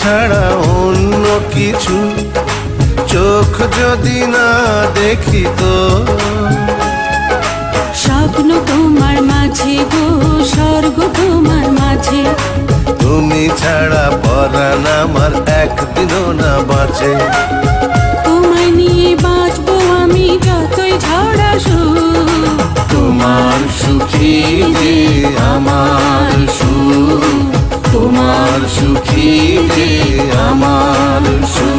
ছাড়া অন্য কিছু চোখ যদি না দেখি তো। স্বপ্ন তোমার মাঝে গো, স্বর্গ তোমার মাঝে, তুমি ছাড়া পরাণ আমার একদিনও না বাঁচে। তোমায় নিয়ে বাঁচবো আমি যতই ঝড় আসুক। তোমার সুখী যে আমার সুখ, তোমার সুখী যে আমার সুখ।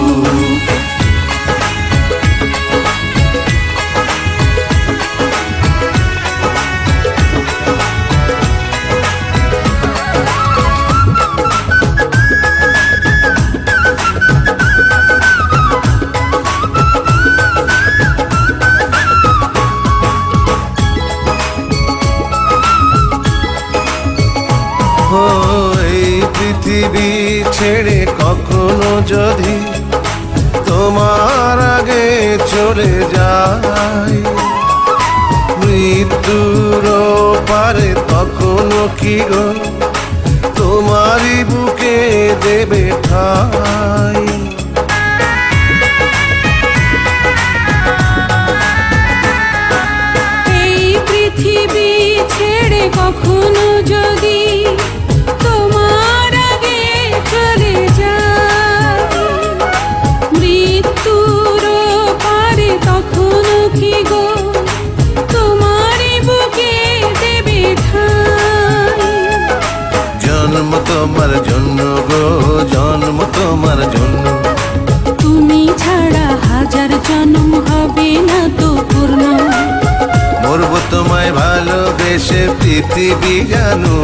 এই পৃথিবী ছেড়ে কখনো যদি তোমার আগে চলে যায়, মৃত্যুর পারে তখনো কি গো তোমারই বুকে দেবে ঠাই। এই পৃথিবী ছেড়ে কখনো যদি তোমার আগে চলে যায়, মৃত্যুর পারে তখনো কি গো তোমারই বুকে দেবে ঠাই। জন্ম তোমার জন্য গো, জন্ম তোমার জন্য। তুমি ছাড়া হাজার জন্ম হবে না তো পূর্ণ। মরবো তোমায় ভালোবেসে পৃথিবী জানো।